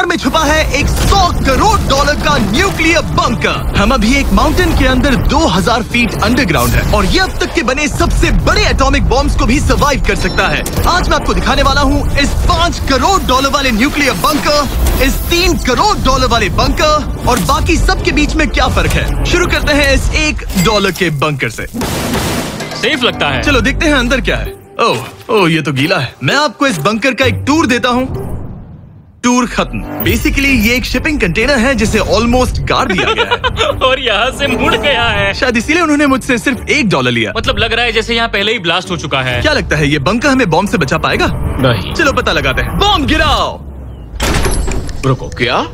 में छुपा है एक $100 करोड़ का न्यूक्लियर बंकर। हम अभी एक माउंटेन के अंदर 2000 फीट अंडरग्राउंड है और ये अब तक के बने सबसे बड़े एटॉमिक बॉम्ब्स को भी सर्वाइव कर सकता है। आज मैं आपको दिखाने वाला हूँ इस $5 करोड़ वाले न्यूक्लियर बंकर, इस $3 करोड़ वाले बंकर और बाकी सब के बीच में क्या फर्क है। शुरू करते हैं इस $1 के बंकर से। सेफ लगता है। चलो देखते हैं अंदर क्या है। ओह ये तो गीला है। मैं आपको इस बंकर का एक टूर देता हूँ। टूर खत्म। बेसिकली ये एक शिपिंग कंटेनर है जिसे ऑलमोस्ट गाड़ दिया गया है और यहाँ से मुड़ गया है। शायद इसीलिए उन्होंने मुझसे सिर्फ $1 लिया। मतलब लग रहा है जैसे यहाँ पहले ही ब्लास्ट हो चुका है। क्या लगता है ये बंकर हमें बॉम्ब से बचा पाएगा? नहीं। चलो पता लगाते हैं। बॉम्ब गिराओ। रुको, क्या?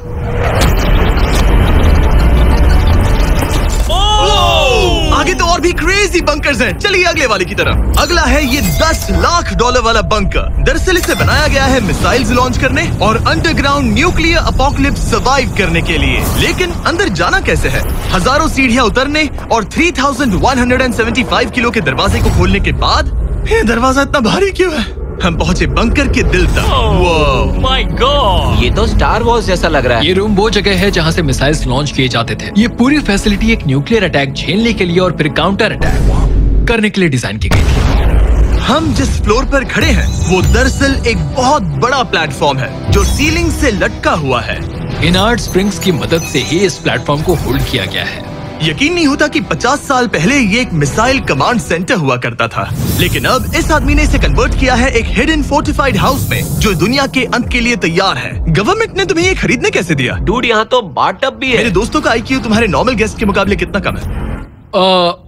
आगे तो और भी क्रेजी बंकर्स हैं। चलिए अगले वाले की तरफ। अगला है ये $10 लाख वाला बंकर। दरअसल इसे बनाया गया है मिसाइल्स लॉन्च करने और अंडरग्राउंड न्यूक्लियर अपोकलिप्स सर्वाइव करने के लिए। लेकिन अंदर जाना कैसे है? हजारों सीढ़ियां उतरने और 3175 किलो के दरवाजे को खोलने के बाद ये दरवाजा इतना भारी क्यों है? हम पहुंचे बंकर के दिल तक। ओह माय गॉड, ये तो स्टार वॉर्स जैसा लग रहा है। ये रूम वो जगह है जहाँ से मिसाइल्स लॉन्च किए जाते थे। ये पूरी फैसिलिटी एक न्यूक्लियर अटैक झेलने के लिए और फिर काउंटर अटैक करने के लिए डिजाइन की गई थी। हम जिस फ्लोर पर खड़े हैं वो दरअसल एक बहुत बड़ा प्लेटफॉर्म है जो सीलिंग से लटका हुआ है। इनार्ड स्प्रिंग्स की मदद से ही इस प्लेटफॉर्म को होल्ड किया गया है। यकीन नहीं होता कि 50 साल पहले ये एक मिसाइल कमांड सेंटर हुआ करता था, लेकिन अब इस आदमी ने इसे कन्वर्ट किया है एक हिडन फोर्टिफाइड हाउस में जो दुनिया के अंत के लिए तैयार है। गवर्नमेंट ने तुम्हें ये खरीदने कैसे दिया? डूड, यहाँ तो बाथटब भी है। मेरे दोस्तों का IQ तुम्हारे नॉर्मल गेस्ट के मुकाबले कितना कम है?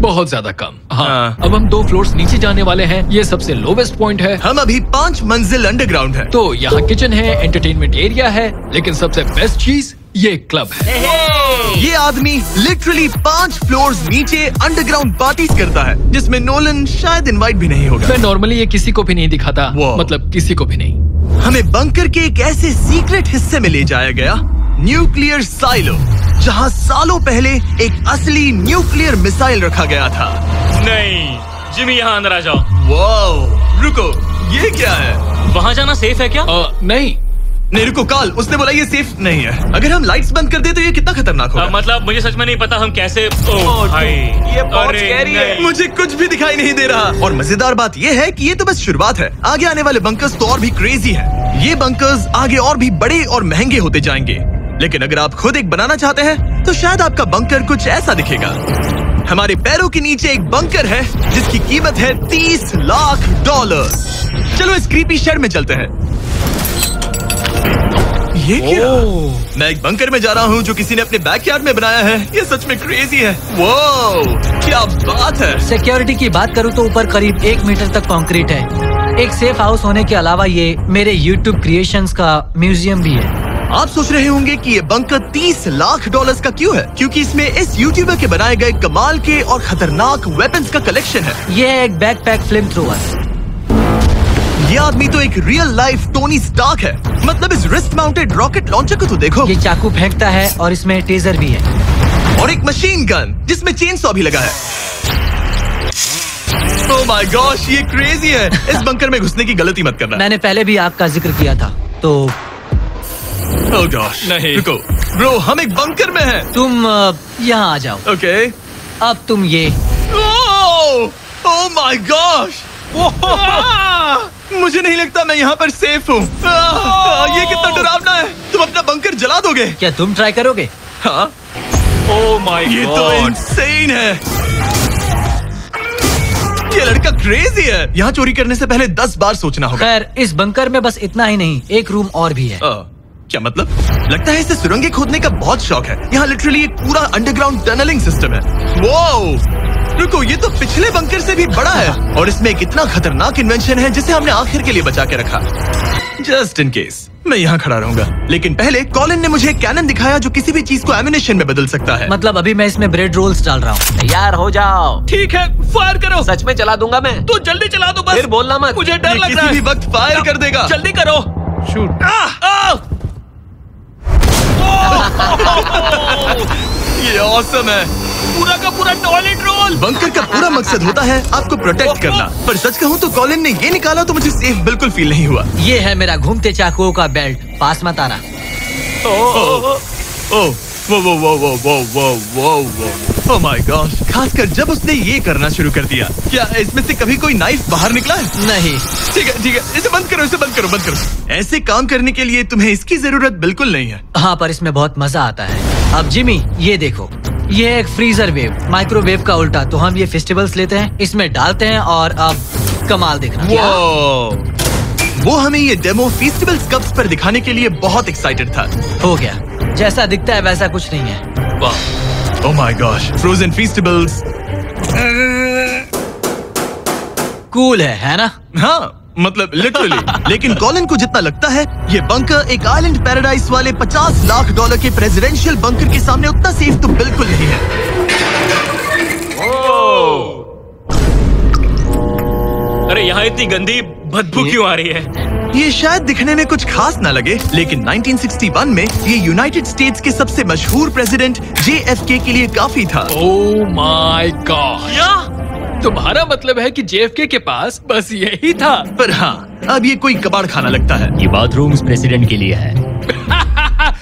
बहुत ज्यादा कम। हाँ। अब हम 2 फ्लोर्स नीचे जाने वाले हैं। ये सबसे लोवेस्ट पॉइंट है। हम अभी 5 मंजिल अंडरग्राउंड है। तो यहाँ किचन है, एंटरटेनमेंट एरिया है, लेकिन सबसे बेस्ट चीज ये क्लब है। ये आदमी लिटरली 5 फ्लोर्स नीचे अंडरग्राउंड पार्टीज करता है जिसमें नोलन शायद इनवाइट भी नहीं होगा। मैं नॉर्मली ये किसी को भी नहीं दिखाता। मतलब किसी को भी नहीं। हमें बंकर के एक ऐसे सीक्रेट हिस्से में ले जाया गया, न्यूक्लियर साइलो, जहाँ सालों पहले एक असली न्यूक्लियर मिसाइल रखा गया था। नहीं जिमी, यहाँ अंदर आ जाओ। वाओ, रुको, ये क्या है? वहाँ जाना सेफ है क्या? नहीं रुको, काल, उसने बोला ये सेफ नहीं है। अगर हम लाइट्स बंद कर दे तो ये कितना खतरनाक होगा? मतलब मुझे सच में नहीं पता हम कैसे। भाई ये बहुत स्कैरी है। मुझे कुछ भी दिखाई नहीं दे रहा। और मजेदार बात ये है कि ये तो बस शुरुआत है। आगे आने वाले बंकर्स तो और भी क्रेजी हैं। ये बंकर्स आगे और भी बड़े और महंगे होते जाएंगे। लेकिन अगर आप खुद एक बनाना चाहते हैं तो शायद आपका बंकर कुछ ऐसा दिखेगा। हमारे पैरों के नीचे एक बंकर है जिसकी कीमत है $30 लाख। चलो इस क्रीपी शेड में चलते हैं। ये क्या? मैं एक बंकर में जा रहा हूँ जो किसी ने अपने बैकयार्ड में बनाया है। ये सच में क्रेजी है। वाओ, क्या बात है। सिक्योरिटी की बात करूँ तो ऊपर करीब 1 मीटर तक कंक्रीट है। एक सेफ हाउस होने के अलावा ये मेरे YouTube क्रिएशंस का म्यूजियम भी है। आप सोच रहे होंगे कि ये बंकर $30 लाख का क्यों है? क्योंकि इसमें इस यूट्यूबर के बनाए गए कमाल के और खतरनाक वेपन्स का कलेक्शन है। ये है एक बैकपैक फ्लेम थ्रोवर। ये आदमी तो एक रियल लाइफ टोनी स्टार्क है। मतलब इस रिस्ट माउंटेड रॉकेट लॉन्चर को तो देखो। ये चाकू फेंकता है और इसमें टेजर भी है। और एक मशीन गन जिसमें चेन सॉ भी लगा है। ओह माय गॉश, ये क्रेजी है। इस बंकर में घुसने की गलती मत करना। मैंने पहले भी आपका जिक्र किया था तो। ओह गॉश, नहीं। रुको ब्रो, हम एक बंकर में हैं। तुम यहाँ आ जाओ। ओके। अब तुम ये। ओह माय गॉश, मुझे नहीं लगता मैं यहाँ पर सेफ हूँ। ये कितना डरावना है। तुम अपना बंकर जला दोगे? क्या तुम ट्राई करोगे? हाँ। ओह माय ये तो गॉड, इंसेन है। ये लड़का क्रेजी है। यहाँ चोरी करने से पहले 10 बार सोचना होगा। खैर, इस बंकर में बस इतना ही नहीं, एक रूम और भी है। क्या मतलब? लगता है इसे सुरंगें खोदने का बहुत शौक है। यहाँ लिटरली एक पूरा अंडरग्राउंड टनलिंग सिस्टम है। वाओ, रुको, ये तो पिछले बंकर से भी बड़ा है और इसमें एक इतना खतरनाक इन्वेंशन है जिसे हमने आखिर के लिए बचा के रखा। जस्ट इन केस मैं यहाँ खड़ा रहूंगा। लेकिन पहले कॉलिन ने मुझे एक कैनन दिखाया जो किसी भी चीज को एमिनेशन में बदल सकता है। मतलब अभी मैं इसमें ब्रेड रोल्स डाल रहा हूँ। तैयार हो जाओ। ठीक है, फायर करो। सच में चला दूंगा मैं। तो जल्दी चला दो बस। फिर बोलना मत। मुझे डर ये लग रहा किसी है। भी वक्त फायर कर देगा। जल्दी करो। शूट। ये ये ऑसम है। पूरा का पूरा टॉयलेट रोल। बंकर का पूरा मकसद होता है आपको प्रोटेक्ट करना, पर सच कहूँ तो कॉलिन ने ये निकाला तो मुझे सेफ बिल्कुल फील नहीं हुआ। ये है मेरा घूमते चाकुओं का बेल्ट, पास मत आना। ओह माय गॉड, खासकर जब उसने ये करना शुरू कर दिया। क्या इसमें से कभी कोई नाइफ बाहर निकला है? नहीं। ठीक है, इसे बंद करो, इसे बंद करो। ऐसे काम करने के लिए तुम्हें इसकी जरूरत बिल्कुल नहीं है। हाँ, पर इसमें बहुत मजा आता है। अब जिमी, ये देखो, ये एक फ्रीजर वेव, माइक्रोवेव का उल्टा। तो हम ये फेस्टिवल्स लेते हैं, इसमें डालते हैं और अब कमाल देखना। वो हमें ये डेमो फेस्टिवल्स कप्स पर दिखाने के लिए बहुत एक्साइटेड था। हो गया, जैसा दिखता है वैसा कुछ नहीं है। वाह, oh my gosh, frozen festivals. Cool है ना? हाँ, मतलब लिटरली। लेकिन कॉलिन को जितना लगता है ये बंकर एक आइलैंड पैराडाइज वाले $50 लाख के प्रेसिडेंशियल बंकर के सामने उतना सेफ तो बिल्कुल नहीं है। अरे यहाँ इतनी गंदी बदबू क्यों आ रही है? ये शायद दिखने में कुछ खास ना लगे, लेकिन 1961 में ये यूनाइटेड स्टेट्स के सबसे मशहूर प्रेसिडेंट JFK के लिए काफी था। ओह माय गॉड, तुम्हारा मतलब है कि JFK के पास बस यही था? पर हाँ, अब ये कोई कबाड़ खाना लगता है। ये बाथरूम प्रेसिडेंट के लिए है।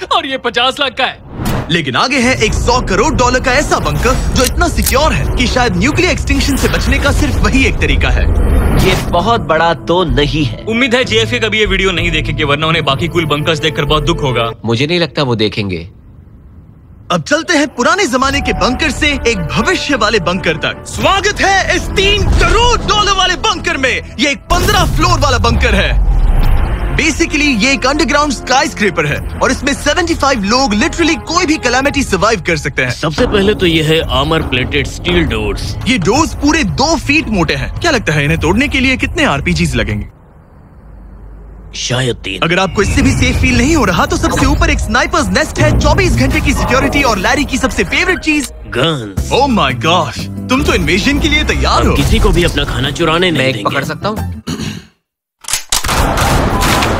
और ये 50 लाख का है। लेकिन आगे है एक $100 करोड़ का ऐसा बंकर जो इतना सिक्योर है कि शायद न्यूक्लियर एक्सटिंक्शन से बचने का सिर्फ वही एक तरीका है। ये बहुत बड़ा तो नहीं है। उम्मीद है JFK कभी ये वीडियो नहीं देखेंगे, वरना उन्हें बाकी कूल बंकर्स देखकर बहुत दुख होगा। मुझे नहीं लगता वो देखेंगे। अब चलते हैं पुराने जमाने के बंकर से एक भविष्य वाले बंकर तक। स्वागत है इस $3 करोड़ वाले बंकर में। ये एक 15 फ्लोर वाला बंकर है। बेसिकली ये एक अंडरग्राउंड स्काईस्क्रेपर है और इसमें 75 लोग लिटरली कोई भी कैलामिटी सर्वाइव कर सकते हैं। सबसे पहले तो ये है आर्मर प्लेटेड स्टील डोर्स। ये डोर्स पूरे 2 फीट मोटे हैं। क्या लगता है इन्हें तोड़ने के लिए कितने RPGs लगेंगे? शायद 3। अगर आपको इससे भी सेफ फील नहीं हो रहा तो सबसे ऊपर एक स्नाइपर्स नेस्ट है, 24 घंटे की सिक्योरिटी और लैरी की सबसे फेवरेट चीज गन्स। ओह माय गॉश, तुम तो इन्वेजन के लिए तैयार हो। किसी को भी अपना खाना चुराने मैं नहीं एक देंगे। पकड़ सकता हूँ?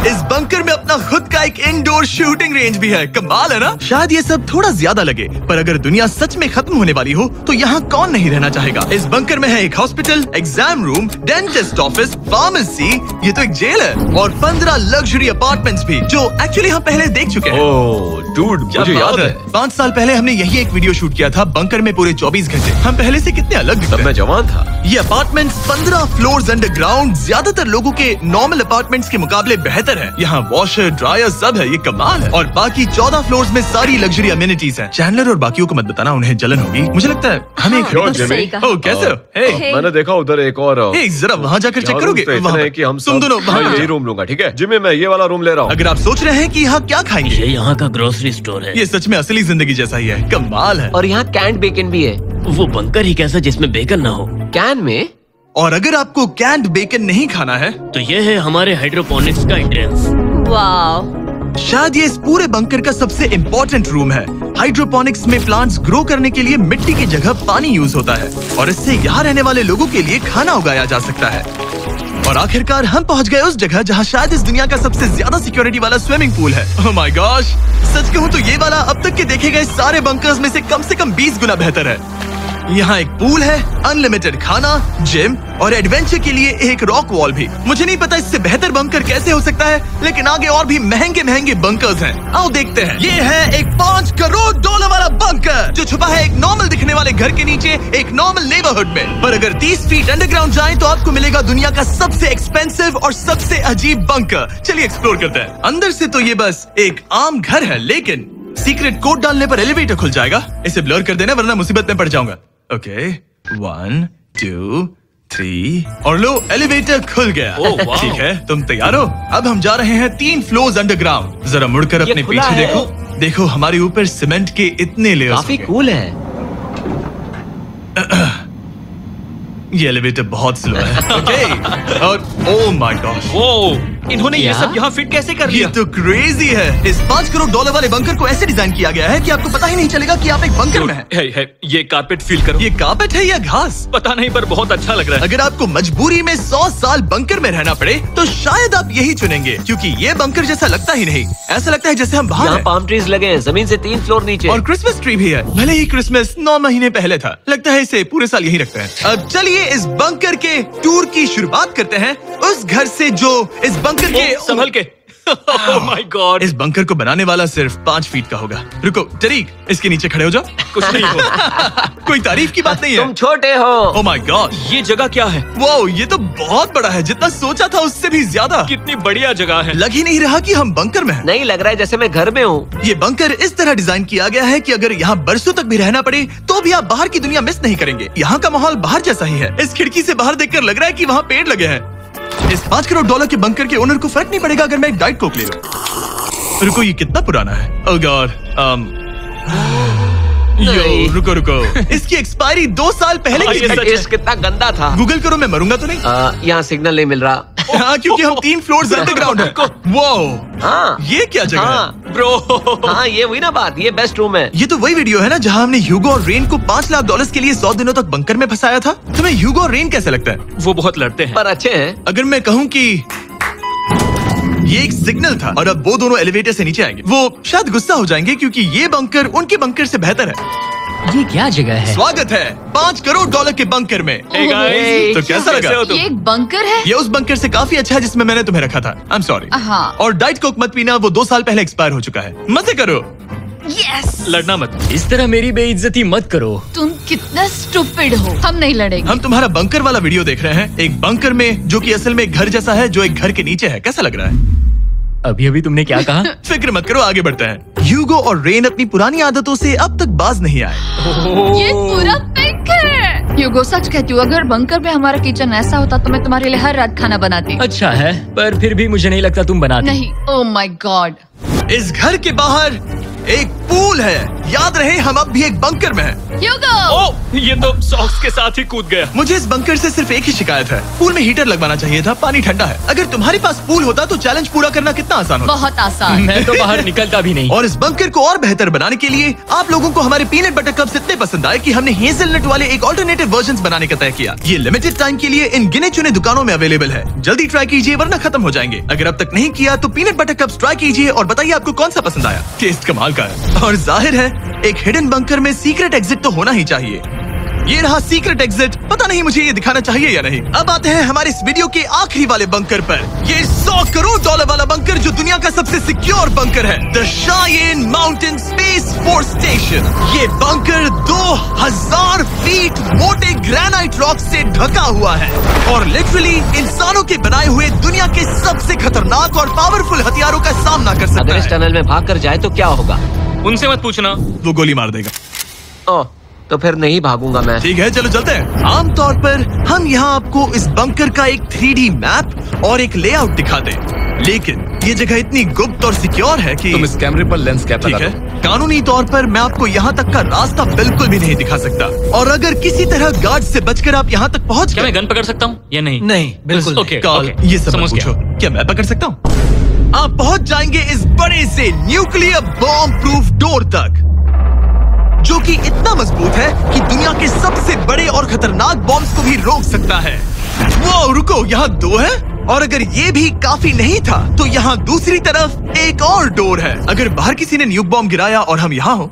इस बंकर में अपना खुद का एक इंडोर शूटिंग रेंज भी है। कमाल है ना? शायद ये सब थोड़ा ज्यादा लगे, पर अगर दुनिया सच में खत्म होने वाली हो तो यहाँ कौन नहीं रहना चाहेगा। इस बंकर में है एक hospital, exam room, dentist office, pharmacy, ये तो एक जेल है, और 15 लग्जरी अपार्टमेंट्स भी, जो एक्चुअली हम पहले देख चुके हैं। ओह डूड, मुझे याद है 5 साल पहले हमने यही एक वीडियो शूट किया था बंकर में पूरे 24 घंटे। हम पहले से कितने अलग दिखते तब मैं हैं। जवान था। ये अपार्टमेंट्स 15 फ्लोर्स अंडरग्राउंड ज्यादातर लोगों के नॉर्मल अपार्टमेंट्स के मुकाबले बेहतर है। यहाँ वॉशर, ड्रायर सब है, ये कमाल है। और बाकी 14 फ्लोर्स में सारी लग्जरी अमेनिटीज हैं। चैंडलर और बाकियों को मत बताना, उन्हें जलन होगी। मुझे लगता है हमें क्यों, खरीदना जिमी? चाहिए। ओह, कैसे हो? हे, मैंने देखा उधर एक और हे, जरा वहाँ जाकर चेक यहाँ करोगे? rooms तो इतने वहाँ हैं कि हम तुम सब दोनों वहाँ मैं यही जाओ। रूम लूंगा, ठीक है? जिमी, मैं ये वाला रूम ले रहा हूँ। अगर आप सोच रहे हैं कि यहाँ क्या खाएंगे, ये यहाँ का ग्रोसरी स्टोर है। ये सच में असली जिंदगी जैसा ही है। कमाल है। और यहाँ कैंड बेकन भी है। वो बंकर ही कैसा जिसमें बेकन ना हो। कैन में? और अगर आपको कैंड बेकन नहीं खाना है तो ये है हमारे हाइड्रोपोनिक्स का एंट्रेंस। वाह, शायद ये इस पूरे बंकर का सबसे इम्पोर्टेंट रूम है। हाइड्रोपोनिक्स में प्लांट्स ग्रो करने के लिए मिट्टी की जगह पानी यूज होता है और इससे यहाँ रहने वाले लोगों के लिए खाना उगाया जा सकता है। और आखिरकार हम पहुँच गए उस जगह जहाँ शायद इस दुनिया का सबसे ज्यादा सिक्योरिटी वाला स्विमिंग पूल है। ओह माय गॉश, सच कहूँ तो ये वाला अब तक के देखे गए सारे बंकर्स में से कम 20 गुना बेहतर है। यहाँ एक पूल है, अनलिमिटेड खाना, जिम और एडवेंचर के लिए एक रॉक वॉल भी। मुझे नहीं पता इससे बेहतर बंकर कैसे हो सकता है, लेकिन आगे और भी महंगे बंकर्स हैं। आओ देखते हैं। ये है एक $5 करोड़ वाला बंकर जो छुपा है एक नॉर्मल दिखने वाले घर के नीचे एक नॉर्मल नेबरहुड में। पर अगर 30 फीट अंडरग्राउंड जाएं तो आपको मिलेगा दुनिया का सबसे एक्सपेंसिव और सबसे अजीब बंकर। चलिए एक्सप्लोर करते हैं। अंदर से तो ये बस एक आम घर है, लेकिन सीक्रेट कोड डालने पर एलिवेटर खुल जाएगा। इसे ब्लर कर देना वरना मुसीबत में पड़ जाऊंगा। ओके, 1 2 3 और लो, एलिवेटर खुल गया। ओह, वाह। ठीक है, तुम तैयार हो? अब हम जा रहे हैं 3 फ्लोर्स अंडरग्राउंड। जरा मुड़कर अपने खुला पीछे है। देखो हमारे ऊपर सीमेंट के इतने लेयर्स। काफी कूल है। ये एलिवेटर बहुत स्लो है। ओके, और ओह माय गॉश, वो इन्होंने ये क्या? सब यहाँ फिट कैसे कर ये लिया? तो क्रेजी है। इस $5 करोड़ वाले बंकर को ऐसे डिजाइन किया गया है कि आपको पता ही नहीं चलेगा कि आप एक बंकर में हैं। है, ये कारपेट फील करो। ये कार्पेट है या घास? पता नहीं पर बहुत अच्छा लग रहा है। अगर आपको मजबूरी में 100 साल बंकर में रहना पड़े तो शायद आप यही चुनेंगे, क्योंकि ये बंकर जैसा लगता ही नहीं। ऐसा लगता है जैसे हम बाहर यहाँ हैं। पाम ट्रीज लगे हैं, जमीन से 3 फ्लोर नीचे। और क्रिसमस ट्री भी है। भले ही क्रिसमस 9 महीने पहले था, लगता है इसे पूरे साल यही रखते हैं। अब चलिए इस बंकर के टूर की शुरुआत करते हैं उस घर से जो इस बंकर के संभल के। Oh my God! इस बंकर को बनाने वाला सिर्फ 5 फीट का होगा। रुको तरीक, इसके नीचे खड़े हो जाओ। कुछ नहीं हो। कोई तारीफ की बात नहीं है। तुम छोटे हो। ओह माय गॉड, ये जगह क्या है? वाओ, ये तो बहुत बड़ा है। जितना सोचा था उससे भी ज्यादा। कितनी बढ़िया जगह है। लग ही नहीं रहा कि हम बंकर में हैं। नहीं लग रहा है जैसे मैं घर में हूँ। ये बंकर इस तरह डिजाइन किया गया है कि अगर यहाँ बरसों तक भी रहना पड़े तो भी आप बाहर की दुनिया मिस नहीं करेंगे। यहाँ का माहौल बाहर जैसा ही है। इस खिड़की से बाहर देखकर लग रहा है कि वहाँ पेड़ लगे हैं। इस $5 करोड़ के बंकर के ओनर को फर्क नहीं पड़ेगा अगर मैं एक डाइट कोक ले लूं। रुको, ये कितना पुराना है? ओह गॉड, यो रुको इसकी एक्सपायरी 2 साल पहले की ये थी। सच है। टेस्ट कितना गंदा था। गूगल करो, मैं मरूंगा तो नहीं? यहाँ सिग्नल नहीं मिल रहा। हाँ, क्योंकि हम 3 फ्लोर्स अंडरग्राउंड है। वो हाँ ये क्या जगह है? हाँ ब्रो, हाँ, ये हुई ना बात। ये बेस्ट रूम है। ये तो वही वीडियो है ना जहाँ हमने ह्यूगो और रेन को $5 लाख के लिए 100 दिनों तक बंकर में फंसाया था। तुम्हें ह्यूगो और रेन कैसे लगता है? वो बहुत लड़ते हैं। पर अच्छे हैं। अगर मैं कहूँ कि ये एक सिग्नल था और अब वो दोनों एलिवेटर से नीचे आएंगे, वो शायद गुस्सा हो जाएंगे क्योंकि ये बंकर उनके बंकर से बेहतर है। ये क्या जगह है? स्वागत है $5 करोड़ के बंकर में। Hey guys, तो कैसा कैसे लगा? हो तुम? ये एक बंकर है? ये उस बंकर से काफी अच्छा है जिसमें मैंने तुम्हें रखा था। I am sorry. हाँ। और डाइट कोक मत पीना, वो 2 साल पहले एक्सपायर हो चुका है। मजे करो। यस। लड़ना मत। इस तरह मेरी बेइज्जती मत करो। तुम कितना स्टूपिड हो। हम नहीं लड़ेंगे। हम तुम्हारा बंकर वाला वीडियो देख रहे हैं, एक बंकर में जो कि असल में एक घर जैसा है जो एक घर के नीचे है। कैसा लग रहा है? अभी तुमने क्या कहा? फिक्र मत करो, आगे बढ़ते हैं। ह्यूगो और रेन अपनी पुरानी आदतों से अब तक बाज नहीं आए। ये पूरा पिंक है। ह्यूगो, सच कहती हूँ, अगर बंकर में हमारा किचन ऐसा होता तो मैं तुम्हारे लिए हर रात खाना बनाती। अच्छा है, पर फिर भी मुझे नहीं लगता तुम बनाती। नहीं। Oh my God. इस घर के बाहर एक पूल है। याद रहे हम अब भी एक बंकर में हैं। ह्यूगो। ओ, ये तो सॉक्स के साथ ही कूद गया। मुझे इस बंकर से सिर्फ एक ही शिकायत है, पूल में हीटर लगवाना चाहिए था, पानी ठंडा है। अगर तुम्हारे पास पूल होता तो चैलेंज पूरा करना कितना आसान होता। बहुत आसान। मैं तो बाहर निकलता भी नहीं। और इस बंकर को और बेहतर बनाने के लिए आप लोगों को हमारे पीनट बटर कप्स इतने पसंद आए कि हमने हेज़लनट वाले एक ऑल्टरनेटिव वर्जन बनाने का तय किया। ये लिमिटेड टाइम के लिए इन गिने चुने दुकानों में अवेलेबल है। जल्दी ट्राई कीजिए वरना खत्म हो जाएंगे। अगर अब तक नहीं किया तो पीनट बटर कप्स ट्राई कीजिए और बताइए आपको कौन सा पसंद आया। टेस्ट कमाल का है। और जाहिर है एक हिडन बंकर में सीक्रेट एग्जिट तो होना ही चाहिए। ये रहा सीक्रेट एग्जिट। पता नहीं मुझे ये दिखाना चाहिए या नहीं। अब आते हैं हमारे इस वीडियो के आखिरी वाले बंकर पर। ये $100 करोड़ वाला बंकर जो दुनिया का सबसे सिक्योर बंकर है, the Cheyenne Mountain Space Force Station. ये बंकर 2000 फीट मोटे ग्रेनाइट रॉक से ढका हुआ है और लिटरली इंसानों के बनाए हुए दुनिया के सबसे खतरनाक और पावरफुल हथियारों का सामना कर सकता अगर इस है। टनल में भाग कर जाए तो क्या होगा? उनसे मत पूछना। वो गोली मार देगा। ओह, तो फिर नहीं भागूंगा मैं। ठीक है, चलो चलते हैं। आमतौर पर हम यहाँ आपको इस बंकर का एक 3D मैप और एक लेआउट दिखाते हैं, लेकिन ये जगह इतनी गुप्त और सिक्योर है कि तुम इस कैमरे पर लेंस कैप ठीक लगा है, दो। कानूनी तौर पर मैं आपको यहाँ तक का रास्ता बिल्कुल भी नहीं दिखा सकता। और अगर किसी तरह गार्ड से बचकर आप यहाँ तक पहुँच क्या गए, मैं गन पकड़ सकता हूँ या नहीं? नहीं, बिल्कुल नहीं। ओके, कॉल ओके, ये सब मत समझ पूछो। गया। क्या मैं पकड़ सकता हूँ? आप पहुँच जाएंगे इस बड़े से न्यूक्लियर बॉम्ब प्रूफ डोर तक, जो कि इतना मजबूत है कि दुनिया के सबसे बड़े और खतरनाक बॉम्ब्स को भी रोक सकता है। वो रुको, यहाँ 2 है और अगर ये भी काफी नहीं था तो यहाँ दूसरी तरफ एक और डोर है। अगर बाहर किसी ने न्यूक बॉम्ब गिराया और हम यहाँ हो